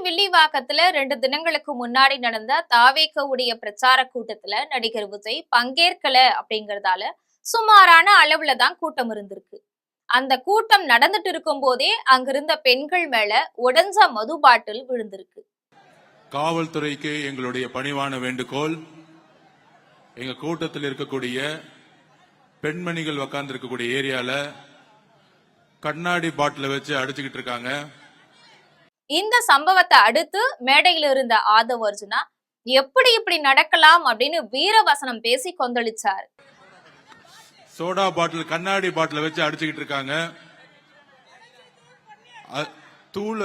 வில்லிவாக்கத்துல 2 தினங்களுக்கு முன்னாடி நடந்த தாவேகவுடைய பிரச்சார கூட்டத்துல நடிகர் விஜய் பங்கேற்கல அப்படிங்கறதால சுமாரான அளவுல தான் கூட்டம் இருந்திருக்கு. அந்த கூட்டம் நடந்துட்டு இருக்கும் போதே அங்கிருந்த பெண்கள் மேல உடைஞ்ச மது பாட்டில் விழுந்திருக்கு. காவல்துறைக்கு எங்களுடைய பணிவான வேண்டுகோள், எங்க கூட்டத்தில் இருக்கக்கூடிய பெண்மணிகள் உட்கார்ந்து இருக்கக்கூடிய ஏரியால கண்ணாடி பாட்டில வச்சு அடிச்சுக்கிட்டு இருக்காங்க. இந்த சம்பவத்தை அடுத்து மேடையில் இருந்த ஆதவ் அர்ஜுனா எப்படி இப்படி நடக்கலாம் அப்படின்னு வீரவசனம் பேசி கொந்தளிச்சாரு. சோடா பாட்டில் கண்ணாடி பாட்டில வச்சு அடிச்சுக்கிட்டு இருக்காங்க. தூள்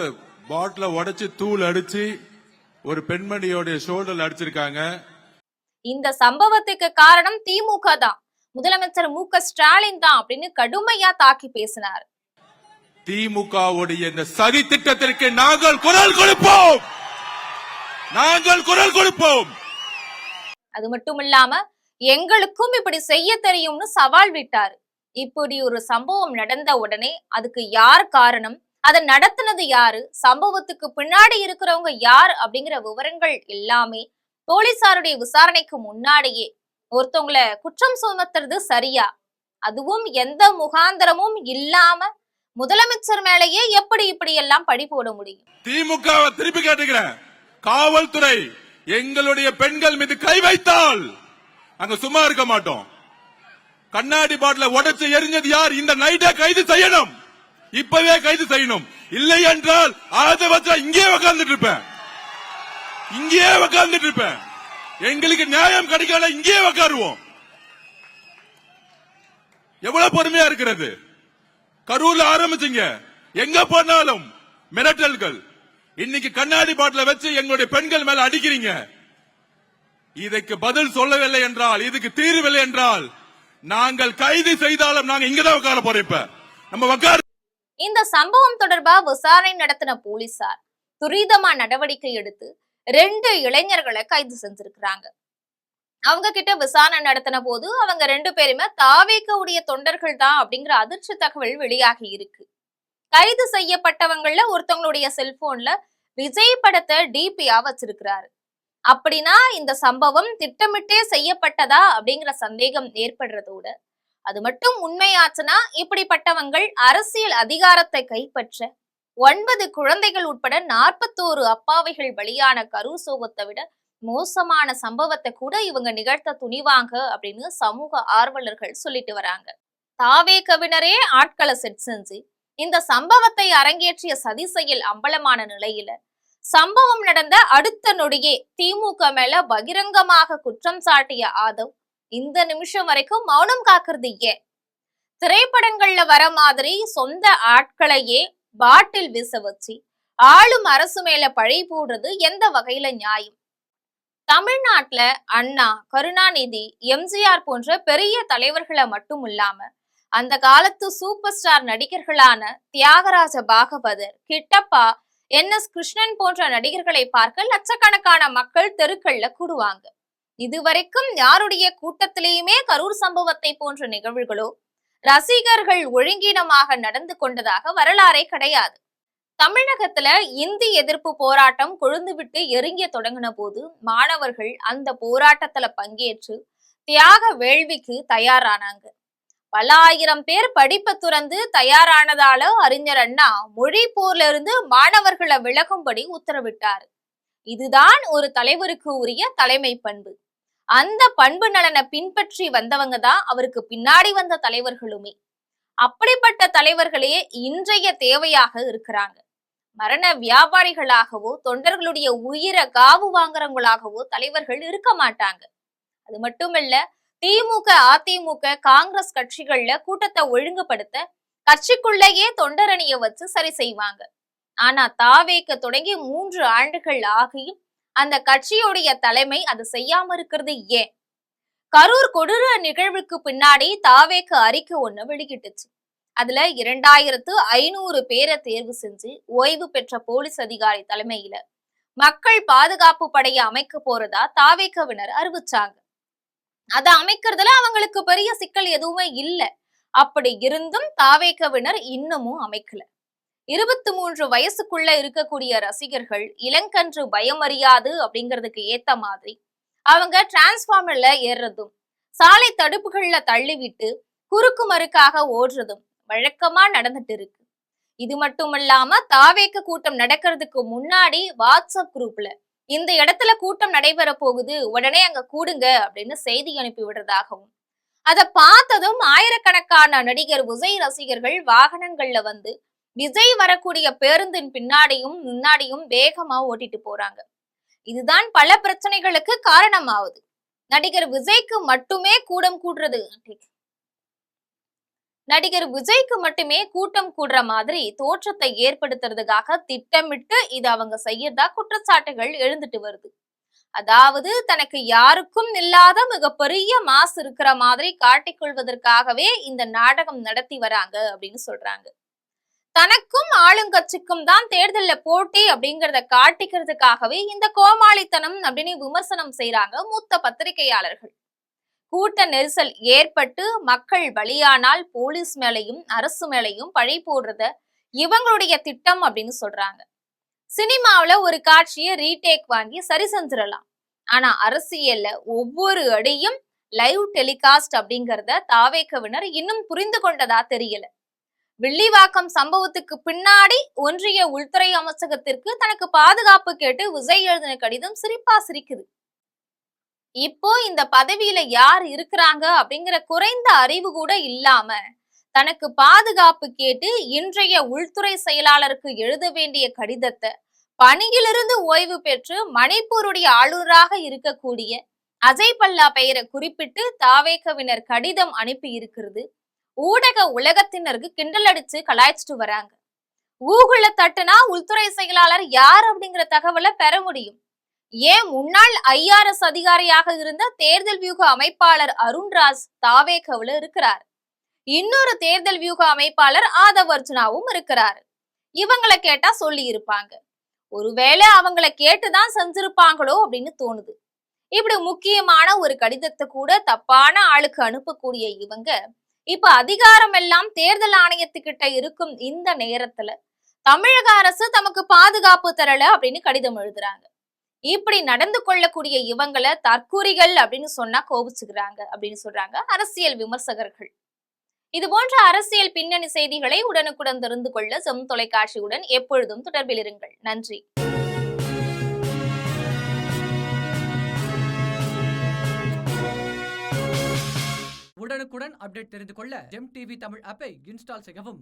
பாட்டில உடைச்சு தூள் அடிச்சு ஒரு பெண்மணியோட ஷோல்டர்ல அடிச்சிருக்காங்க. இந்த சம்பவத்துக்கு காரணம் திமுக தான், முதலமைச்சர் மு.க.ஸ்டாலின் தான் அப்படின்னு கடுமையா தாக்கி பேசினார். திமுகவுடைய இந்த சதி திட்டத்திற்கு நாங்கள் குரல் கொடுப்போம், நாங்கள் குரல் கொடுப்போம். அது மட்டும் இல்லாம எங்களுக்கும் இப்படி செய்ய தெரியும்னு சவால் விட்டாரு. இப்படி ஒரு சம்பவம் நடந்த உடனே அதுக்கு யார் காரணம், அதை நடத்தினது யாரு, சம்பவத்துக்கு பின்னாடி இருக்கிறவங்க யார் அப்படிங்கிற விவரங்கள் எல்லாமே போலீசாருடைய விசாரணைக்கு முன்னாடியே ஒருத்தவங்களை குற்றம் சுமத்துறது சரியா, அதுவும் எந்த முகாந்திரமும் இல்லாம முதலமைச்சர் மேலேயே எப்படி இப்படி எல்லாம் பழி போட முடியும்? திமுக திருப்பி கேட்டுக்கிறேன், காவல்துறை எங்களுடைய பெண்கள் மீது கை வைத்தால் அங்க சும்மா இருக்க மாட்டோம். கண்ணாடி பாட்டில உடைச்சு எரிஞ்சது யார், இந்த நைட்டை கைது செய்யணும், இப்பவே கைது செய்யணும். இல்லை என்றால் அதை வச்சா இங்கே உட்கார்ந்துட்டு இருப்பேன், இங்கே உட்கார்ந்துட்டு இருப்பேன். எங்களுக்கு நியாயம் கிடைக்கல, இங்கே உட்காருவோம். எவ்வளவு பொறுமையா இருக்கிறது. கரூர்ல ஆரம்பிச்சீங்க, எங்க போனாலும் மிரட்டல்கள். இன்னைக்கு கண்ணாடி பாட்டில வச்சு எங்களுடைய பெண்கள் மேல அடிக்கிறீங்க. இதற்கு பதில் சொல்லவில்லை என்றால், இதுக்கு தீர்வில்லை என்றால் நாங்கள் கைது செய்தாலும் நாங்க இங்கதான் உட்கார போறோம். இப்ப நம்ம உட்கார. இந்த சம்பவம் தொடர்பா விசாரணை நடத்தின போலீசார் துரிதமா நடவடிக்கை எடுத்து 2 இளைஞர்களை கைது செஞ்சிருக்கிறாங்க. அவங்க கிட்ட விசாரணை நடத்தின போது அவங்க 2 பேருமே தாவேகவுடைய தொண்டர்கள் தான் அப்படிங்கிற அதிர்ச்சி தகவல் வெளியாகி இருக்கு. கைது செய்யப்பட்டவங்கள ஒருத்தவங்களுடைய செல்போன்ல விஜய் படத்தை டிபியா வச்சிருக்கிறாரு. அப்படின்னா இந்த சம்பவம் திட்டமிட்டே செய்யப்பட்டதா அப்படிங்கிற சந்தேகம் ஏற்படுறதோட, அது மட்டும் உண்மையாச்சுன்னா இப்படிப்பட்டவங்கள் அரசியல் அதிகாரத்தை கைப்பற்ற 9 குழந்தைகள் உட்பட 41 அப்பாவிகள் பலியான கரூர் சோகத்தை விட மோசமான சம்பவத்தை கூட இவங்க நிகழ்த்த துணிவாங்க அப்படின்னு சமூக ஆர்வலர்கள் சொல்லிட்டு வராங்க. தாவேகவினரே ஆட்களை செட் செஞ்சு இந்த சம்பவத்தை அரங்கேற்றிய சதி செயல் அம்பலமான நிலையில சம்பவம் நடந்த அடுத்த நொடியே திமுக மேல பகிரங்கமாக குற்றம் சாட்டிய ஆதவ் இந்த நிமிஷம் வரைக்கும் மௌனம் காக்குறது ஏன்? திரைப்படங்கள்ல வர மாதிரி சொந்த ஆட்களையே பாட்டில் வீச வச்சு ஆளும் அரசு மேல பழி போடுறது எந்த வகையில நியாயம்? தமிழ்நாட்டுல அண்ணா, கருணாநிதி, எம்ஜிஆர் போன்ற பெரிய தலைவர்களை மட்டும் இல்லாம அந்த காலத்து சூப்பர் ஸ்டார் நடிகர்களான தியாகராஜ பாகவதர், கிட்டப்பா, என்.எஸ். கிருஷ்ணன் போன்ற நடிகர்களை பார்க்க லட்சக்கணக்கான மக்கள் தெருக்கள்ல கூடுவாங்க. இதுவரைக்கும் யாருடைய கூட்டத்திலேயுமே கரூர் சம்பவத்தை போன்ற நிகழ்வுகளோ ரசிகர்கள் ஒழுங்கீனமாக நடந்து கொண்டதாக வரலாறே கிடையாது. தமிழகத்துல இந்தி எதிர்ப்பு போராட்டம் கொழுந்து விட்டு எரிங்க தொடங்கின போது மாணவர்கள் அந்த போராட்டத்துல பங்கேற்று தியாக வேள்விக்கு தயாரானாங்க. பல ஆயிரம் பேர் படிப்பை துறந்து தயாரானதால அறிஞர் அண்ணா மொழி போர்ல இருந்து மாணவர்களை விலகும்படி உத்தரவிட்டார். இதுதான் ஒரு தலைவருக்கு உரிய தலைமை பண்பு. அந்த பண்பு நலனை பின்பற்றி வந்தவங்க தான் அவருக்கு பின்னாடி வந்த தலைவர்களுமே. அப்படிப்பட்ட தலைவர்களே இன்றைய தேவையாக இருக்கிறாங்க. மரண வியாபாரிகளாகவோ தொண்டர்களுடைய உயிரை காவு வாங்குறவங்களாகவோ தலைவர்கள் இருக்க மாட்டாங்க. அது மட்டுமல்ல, திமுக, அதிமுக, காங்கிரஸ் கட்சிகள்ல கூட்டத்தை ஒழுங்குபடுத்த கட்சிக்குள்ளேயே தொண்டரணிய வச்சு சரி செய்வாங்க. ஆனா தாவேக தொடங்கி 3 ஆண்டுகள் ஆகியும் அந்த கட்சியுடைய தலைமை அது செய்யாம இருக்கிறது ஏன்? கரூர் கொடூர நிகழ்வுக்கு பின்னாடி தாவேக அறிக்கை ஒண்ணு வெளியிட்டுச்சு. அதுல 2500 பேரை தேர்வு செஞ்சு ஓய்வு பெற்ற போலீஸ் அதிகாரி தலைமையில மக்கள் பாதுகாப்பு படையை அமைக்க போறதா தாவேகவினர் அறிவிச்சாங்க. அதை அமைக்கிறதுல அவங்களுக்கு பெரிய சிக்கல் எதுவுமே இல்லை. அப்படி இருந்தும் தாவேகவினர் இன்னமும் அமைக்கல. 23 வயசுக்குள்ள இருக்கக்கூடிய ரசிகர்கள் இளங்கன்று பயமறியாது அப்படிங்கிறதுக்கு ஏத்த மாதிரி அவங்க டிரான்ஸ்பார்மர்ல ஏறுறதும் சாலை தடுப்புகள்ல தள்ளிவிட்டு குறுக்கு மறுக்காக ஓடுறதும் வழக்கமா நடந்துட்டு இருக்கு. இது மட்டுமல்லாம தாவேக்கு கூட்டம் நடக்கிறதுக்கு முன்னாடி வாட்ஸ்அப் குரூப்ல இந்த இடத்துல கூட்டம் நடைபெற போகுது, உடனே அங்க கூடுங்க அப்படின்னு செய்தி அனுப்பி விடுறதாகவும், அதை பார்த்ததும் ஆயிரக்கணக்கான நடிகர் விஜய் ரசிகர்கள் வாகனங்கள்ல வந்து விஜய் வரக்கூடிய பேருந்தின் பின்னாடியும் முன்னாடியும் வேகமா ஓட்டிட்டு போறாங்க. இதுதான் பல பிரச்சனைகளுக்கு காரணமாகுது. நடிகர் விஜய்க்கு மட்டுமே கூட்டம் கூடுற மாதிரி தோற்றத்தை ஏற்படுத்துறதுக்காக திட்டமிட்டு இது அவங்க செய்யறதா குற்றச்சாட்டுகள் எழுந்துட்டு வருது. அதாவது தனக்கு யாருக்கும் இல்லாத மிகப்பெரிய மாசு இருக்கிற மாதிரி காட்டிக்கொள்வதற்காகவே இந்த நாடகம் நடத்தி வராங்க அப்படின்னு சொல்றாங்க. தனக்கும் ஆளுங்கட்சிக்கும் தான் தேர்தல்ல போட்டி அப்படிங்கறத காட்டிக்கிறதுக்காகவே இந்த கோமாளித்தனம் அப்படின்னு விமர்சனம் செய்யறாங்க மூத்த பத்திரிகையாளர்கள். கூட்ட நெரிசல் ஏற்பட்டு மக்கள் பலியானால் போலீஸ் மேலையும் அரசு மேலையும் பழி போடுறத இவங்களுடைய திட்டம் அப்படின்னு சொல்றாங்க. சினிமாவில ஒரு காட்சியை ரீடேக் வாங்கி சரி செஞ்சிடலாம், ஆனா அரசியல்ல ஒவ்வொரு அடியும் லைவ் டெலிகாஸ்ட் அப்படிங்கறத தாவேக்கவினர் இன்னும் புரிந்து கொண்டதா தெரியல. வில்லிவாக்கம் சம்பவத்துக்கு பின்னாடி ஒன்றிய உள்துறை அமைச்சகத்திற்கு தனக்கு பாதுகாப்பு கேட்டு விஜய் எழுதின கடிதம் சிரிப்பா சிரிக்குது. இப்போ இந்த பதவியில யார் இருக்கிறாங்க அப்படிங்கிற குறைந்த அறிவு கூட இல்லாம தனக்கு பாதுகாப்பு கேட்டு இன்றைய உள்துறை செயலாளருக்கு எழுத வேண்டிய கடிதத்தை பணியிலிருந்து ஓய்வு பெற்று மணிப்பூருடைய ஆளுநராக இருக்கக்கூடிய அஜய் பல்லா பெயரை குறிப்பிட்டு தாவேக்கவினர் கடிதம் அனுப்பி இருக்கிறது ஊடக உலகத்தினருக்கு கிண்டல் அடிச்சு கலாய்ச்சிட்டு வராங்க. கூகுள்ல தட்டுனா உள்துறை செயலாளர் யார் அப்படிங்கிற தகவலை பெற முடியும். ஏன் முன்னாள் IRS அதிகாரியாக இருந்த தேர்தல் வியூக அமைப்பாளர் அருண்ராஜ் தாவேக்கவுல இருக்கிறார். இன்னொரு தேர்தல் வியூக அமைப்பாளர் ஆதவ் அர்ஜுனாவும் இருக்கிறாரு. இவங்களை கேட்டா சொல்லி இருப்பாங்க. ஒருவேளை அவங்களை கேட்டுதான் செஞ்சிருப்பாங்களோ அப்படின்னு தோணுது. இப்படி முக்கியமான ஒரு கடிதத்தை கூட தப்பான ஆளுக்கு அனுப்பக்கூடிய இவங்க இப்ப அதிகாரம் எல்லாம் தேர்தல் ஆணையத்துக்கிட்ட இருக்கும் இந்த நேரத்துல தமிழக அரசு தமக்கு பாதுகாப்பு தரல அப்படின்னு கடிதம் எழுதுறாங்க. இப்படி நடந்து கொள்ளக்கூடிய இவங்களை தற்கூரிகள் அப்படின்னு சொன்னா கோபிச்சுக்கிறாங்க அப்படின்னு சொல்றாங்க அரசியல் விமர்சகர்கள். இது போன்ற அரசியல் பின்னணி செய்திகளை உடனுக்குடன் தெரிந்து கொள்ள ஜெம் தொலைக்காட்சியுடன் எப்பொழுதும் தொடர்பில் இருங்கள். நன்றி. உடனுக்குடன் அப்டேட் தெரிந்து கொள்ள ஜெம் டிவி தமிழ் ஆப்பை இன்ஸ்டால் செய்யவும்.